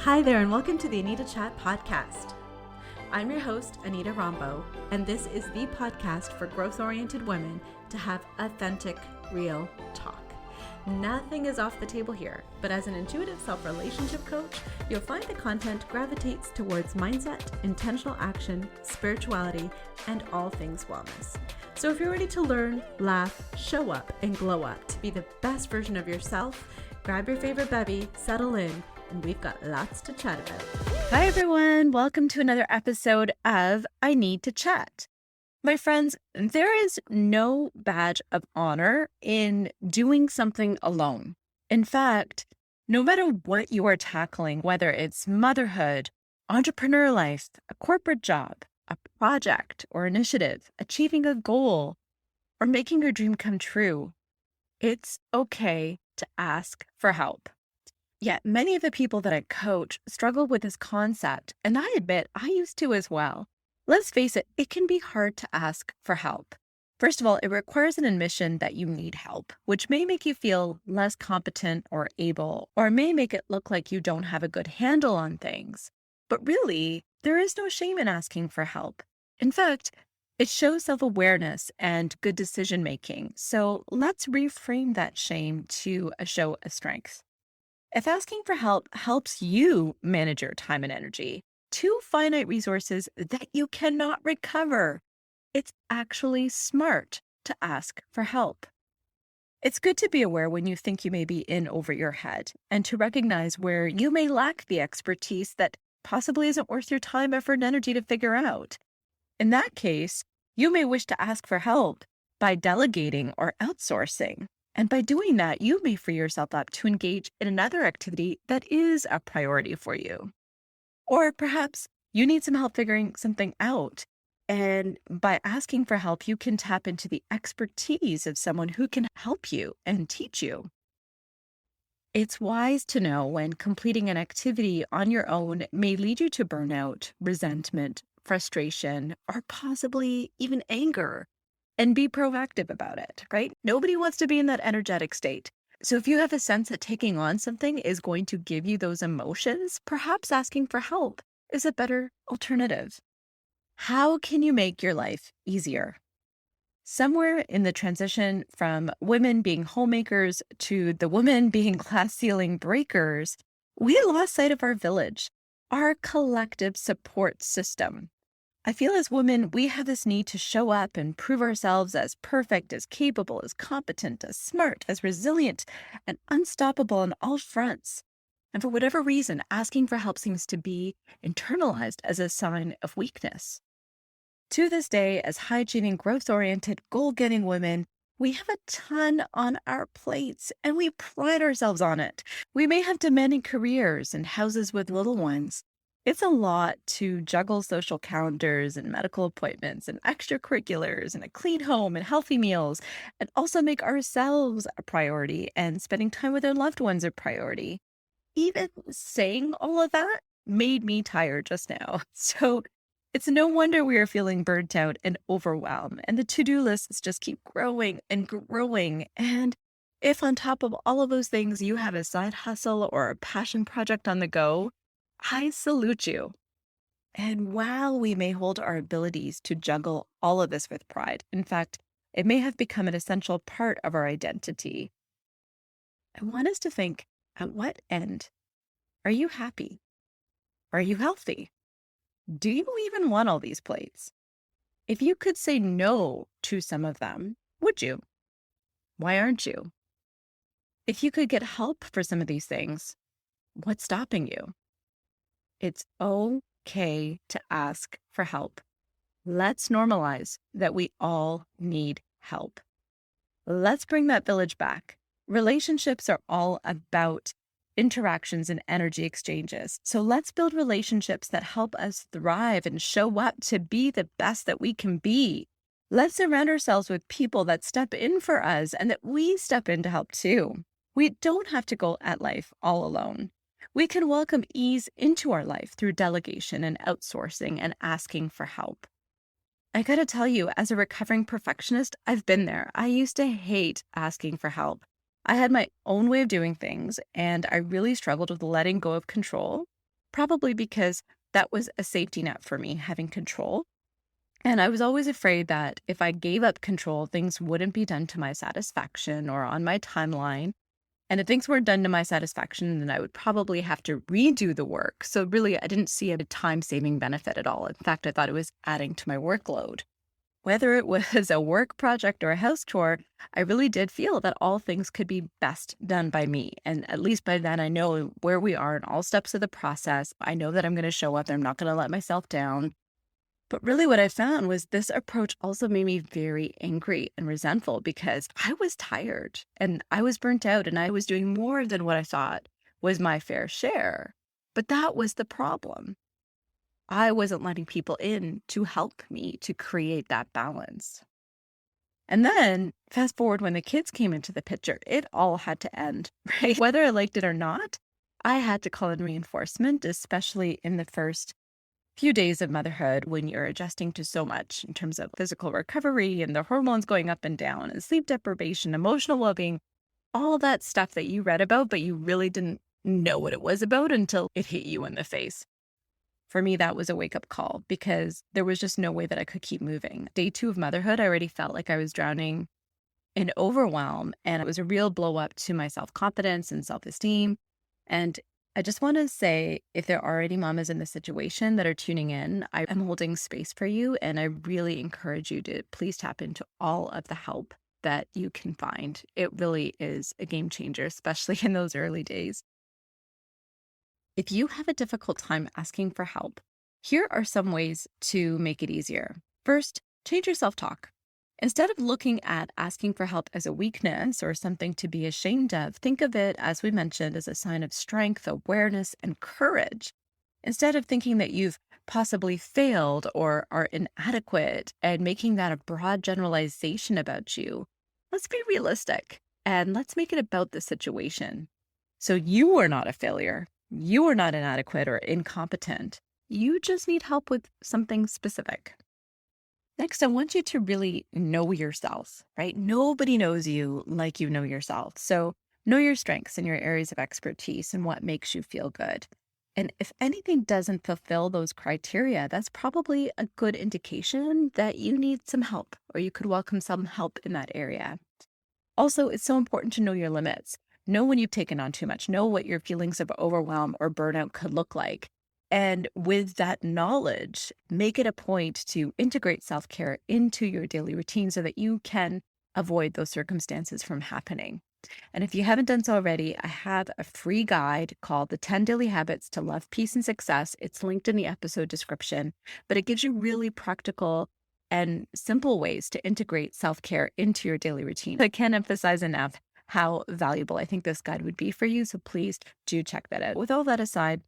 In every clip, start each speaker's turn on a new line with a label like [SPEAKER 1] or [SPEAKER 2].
[SPEAKER 1] Hi there, and welcome to the Anita Chat podcast. I'm your host, Anita Rombo, and this is the podcast for growth-oriented women to have authentic, real talk. Nothing is off the table here, but as an intuitive self-relationship coach, you'll find the content gravitates towards mindset, intentional action, spirituality, and all things wellness. So if you're ready to learn, laugh, show up, and glow up to be the best version of yourself, grab your favorite bevy, settle in, and we've got lots to chat about. Hi everyone, welcome to another episode of I Need to Chat. My friends, there is no badge of honor in doing something alone. In fact, no matter what you are tackling, whether it's motherhood, entrepreneur life, a corporate job, a project or initiative, achieving a goal, or making your dream come true, it's okay to ask for help. Yet many of the people that I coach struggle with this concept, and I admit I used to as well. Let's face it, it can be hard to ask for help. First of all, it requires an admission that you need help, which may make you feel less competent or able, or may make it look like you don't have a good handle on things. But really, there is no shame in asking for help. In fact, it shows self-awareness and good decision-making. So let's reframe that shame to a show of strength. If asking for help helps you manage your time and energy, two finite resources that you cannot recover, it's actually smart to ask for help. It's good to be aware when you think you may be in over your head and to recognize where you may lack the expertise that possibly isn't worth your time, effort, and energy to figure out. In that case, you may wish to ask for help by delegating or outsourcing. And by doing that, you may free yourself up to engage in another activity that is a priority for you. Or perhaps you need some help figuring something out. And by asking for help, you can tap into the expertise of someone who can help you and teach you. It's wise to know when completing an activity on your own may lead you to burnout, resentment, frustration, or possibly even anger. And be proactive about it, right? Nobody wants to be in that energetic state. So if you have a sense that taking on something is going to give you those emotions, perhaps asking for help is a better alternative. How can you make your life easier? Somewhere in the transition from women being homemakers to the women being glass ceiling breakers, we lost sight of our village, our collective support system. I feel as women, we have this need to show up and prove ourselves as perfect, as capable, as competent, as smart, as resilient, and unstoppable on all fronts. And for whatever reason, asking for help seems to be internalized as a sign of weakness. To this day, as high-achieving, growth-oriented, goal-getting women, we have a ton on our plates, and we pride ourselves on it. We may have demanding careers and houses with little ones. It's a lot to juggle social calendars and medical appointments and extracurriculars and a clean home and healthy meals, and also make ourselves a priority and spending time with our loved ones a priority. Even saying all of that made me tired just now. So it's no wonder we are feeling burnt out and overwhelmed, and the to-do lists just keep growing and growing. And if on top of all of those things, you have a side hustle or a passion project on the go, I salute you. And while we may hold our abilities to juggle all of this with pride, in fact, it may have become an essential part of our identity, I want us to think, at what end are you happy? Are you healthy? Do you even want all these plates? If you could say no to some of them, would you? Why aren't you? If you could get help for some of these things, what's stopping you? It's okay to ask for help. Let's normalize that we all need help. Let's bring that village back. Relationships are all about interactions and energy exchanges. So let's build relationships that help us thrive and show up to be the best that we can be. Let's surround ourselves with people that step in for us and that we step in to help too. We don't have to go at life all alone. We can welcome ease into our life through delegation and outsourcing and asking for help. I gotta tell you, as a recovering perfectionist, I've been there. I used to hate asking for help. I had my own way of doing things, and I really struggled with letting go of control.
[SPEAKER 2] probably because that was a safety net for me, having control. And I was always afraid that if I gave up control, things wouldn't be done to my satisfaction or on my timeline. And if things weren't done to my satisfaction, then I would probably have to redo the work. So really, I didn't see a time-saving benefit at all. In fact, I thought it was adding to my workload. Whether it was a work project or a house chore, I really did feel that all things could be best done by me. And at least by then, I know where we are in all steps of the process. I know that I'm going to show up. I'm not going to let myself down. But really, what I found was this approach also made me very angry and resentful because I was tired and I was burnt out and I was doing more than what I thought was my fair share. But that was the problem. I wasn't letting people in to help me to create that balance. And then fast forward when the kids came into the picture, it all had to end, right? Whether I liked it or not, I had to call in reinforcement, especially in the first few days of motherhood when you're adjusting to so much in terms of physical recovery and the hormones going up and down and sleep deprivation, emotional well-being, all that stuff that you read about, but you really didn't know what it was about until it hit you in the face. For me, that was a wake-up call because there was just no way that I could keep moving. Day 2 of motherhood, I already felt like I was drowning in overwhelm, and it was a real blow up to my self-confidence and self-esteem. And I just want to say, if there are any mamas in this situation that are tuning in, I am holding space for you, and I really encourage you to please tap into all of the help that you can find. It really is a game changer, especially in those early days. If you have a difficult time asking for help, here are some ways to make it easier. First, change your self-talk. Instead of looking at asking for help as a weakness or something to be ashamed of, think of it, as we mentioned, as a sign of strength, awareness, and courage. Instead of thinking that you've possibly failed or are inadequate and making that a broad generalization about you, let's be realistic and let's make it about the situation. So you are not a failure. You are not inadequate or incompetent. You just need help with something specific. Next, I want you to really know yourself, right? Nobody knows you like you know yourself. So know your strengths and your areas of expertise and what makes you feel good. And if anything doesn't fulfill those criteria, that's probably a good indication that you need some help or you could welcome some help in that area. Also, it's so important to know your limits. Know when you've taken on too much. Know what your feelings of overwhelm or burnout could look like. And with that knowledge, make it a point to integrate self-care into your daily routine so that you can avoid those circumstances from happening. And if you haven't done so already, I have a free guide called The 10 Daily Habits to Love, Peace, and Success. It's linked in the episode description, but it gives you really practical and simple ways to integrate self-care into your daily routine. I can't emphasize enough how valuable I think this guide would be for you. So please do check that out. With all that aside,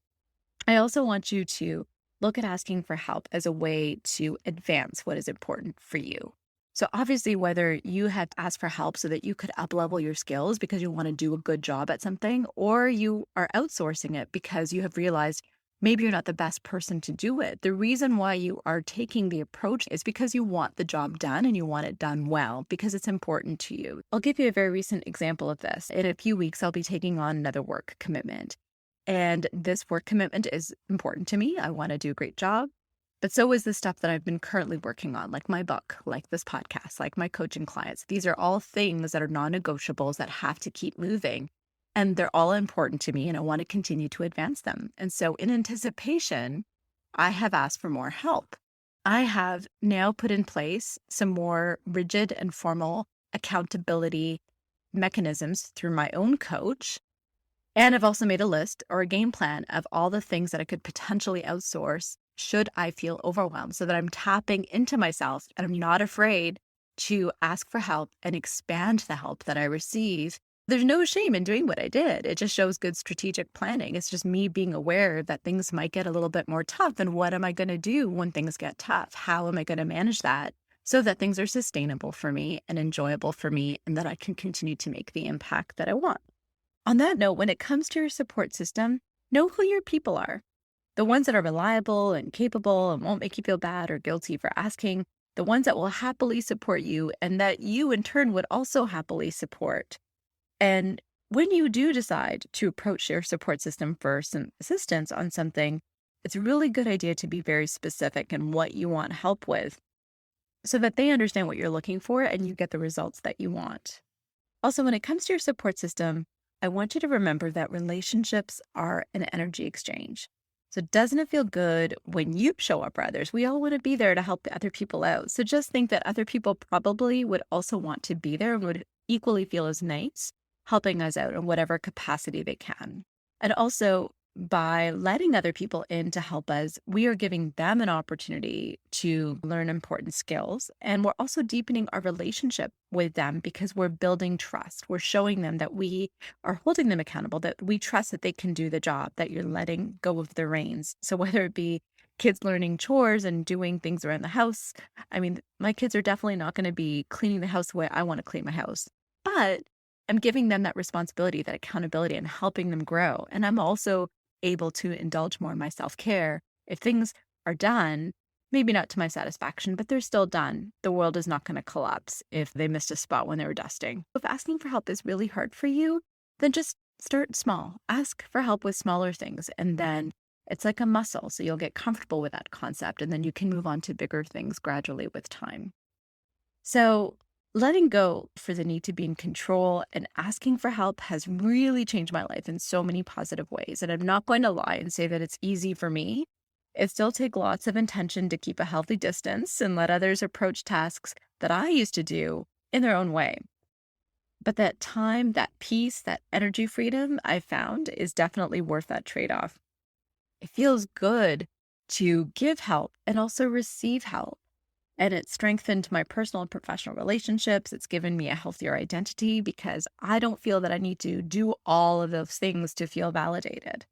[SPEAKER 2] I also want you to look at asking for help as a way to advance what is important for you. So obviously, whether you have asked for help so that you could up-level your skills because you want to do a good job at something, or you are outsourcing it because you have realized maybe you're not the best person to do it. The reason why you are taking the approach is because you want the job done and you want it done well because it's important to you. I'll give you a very recent example of this. In a few weeks, I'll be taking on another work commitment. And this work commitment is important to me. I want to do a great job. But so is the stuff that I've been currently working on, like my book, like this podcast, like my coaching clients. These are all things that are non-negotiables that have to keep moving. And they're all important to me, and I want to continue to advance them. And so in anticipation, I have asked for more help. I have now put in place some more rigid and formal accountability mechanisms through my own coach. And I've also made a list or a game plan of all the things that I could potentially outsource should I feel overwhelmed, so that I'm tapping into myself and I'm not afraid to ask for help and expand the help that I receive. There's no shame in doing what I did. It just shows good strategic planning. It's just me being aware that things might get a little bit more tough. And what am I going to do when things get tough? How am I going to manage that so that things are sustainable for me and enjoyable for me and that I can continue to make the impact that I want? On that note, when it comes to your support system, know who your people are. The ones that are reliable and capable and won't make you feel bad or guilty for asking, the ones that will happily support you and that you in turn would also happily support. And when you do decide to approach your support system for some assistance on something, it's a really good idea to be very specific in what you want help with so that they understand what you're looking for and you get the results that you want. Also, when it comes to your support system, I want you to remember that relationships are an energy exchange. So doesn't it feel good when you show up for others? We all want to be there to help the other people out. So just think that other people probably would also want to be there and would equally feel as nice helping us out in whatever capacity they can. And also, by letting other people in to help us, we are giving them an opportunity to learn important skills. And we're also deepening our relationship with them because we're building trust. We're showing them that we are holding them accountable, that we trust that they can do the job, that you're letting go of the reins. So whether it be kids learning chores and doing things around the house, I mean, my kids are definitely not going to be cleaning the house the way I want to clean my house. But I'm giving them that responsibility, that accountability, and helping them grow. And I'm also able to indulge more in my self-care. If things are done, maybe not to my satisfaction, but they're still done, the world is not going to collapse if they missed a spot when they were dusting. If asking for help is really hard for you, then just start small. Ask for help with smaller things, and then it's like a muscle. So you'll get comfortable with that concept, and then you can move on to bigger things gradually with time. So letting go for the need to be in control and asking for help has really changed my life in so many positive ways. And I'm not going to lie and say that it's easy for me. It still takes lots of intention to keep a healthy distance and let others approach tasks that I used to do in their own way. But that time, that peace, that energy freedom I found is definitely worth that trade-off. It feels good to give help and also receive help. And it strengthened my personal and professional relationships. It's given me a healthier identity because I don't feel that I need to do all of those things to feel validated.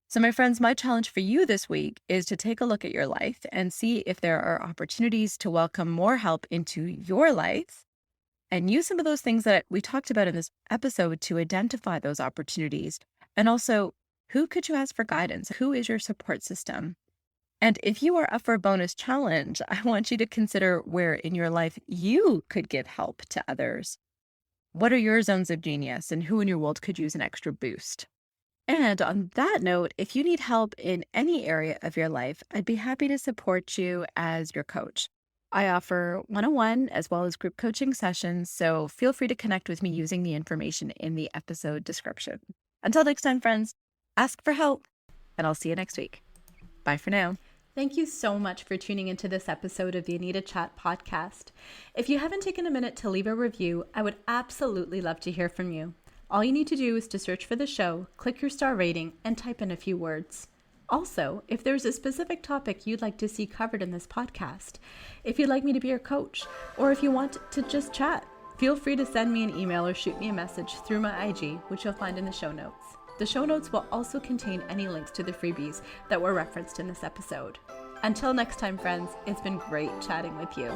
[SPEAKER 2] So my friends, my challenge for you this week is to take a look at your life and see if there are opportunities to welcome more help into your life and use some of those things that we talked about in this episode to identify those opportunities. And also, who could you ask for guidance? Who is your support system? And if you are up for a bonus challenge, I want you to consider where in your life you could give help to others. What are your zones of genius and who in your world could use an extra boost? And on that note, if you need help in any area of your life, I'd be happy to support you as your coach. I offer one-on-one as well as group coaching sessions, so feel free to connect with me using the information in the episode description. Until next time, friends, ask for help, and I'll see you next week. Bye for now.
[SPEAKER 1] Thank you so much for tuning into this episode of the Anita Chat podcast. If you haven't taken a minute to leave a review, I would absolutely love to hear from you. All you need to do is to search for the show, click your star rating, and type in a few words. Also, if there's a specific topic you'd like to see covered in this podcast, if you'd like me to be your coach, or if you want to just chat, feel free to send me an email or shoot me a message through my IG, which you'll find in the show notes. The show notes will also contain any links to the freebies that were referenced in this episode. Until next time, friends, it's been great chatting with you.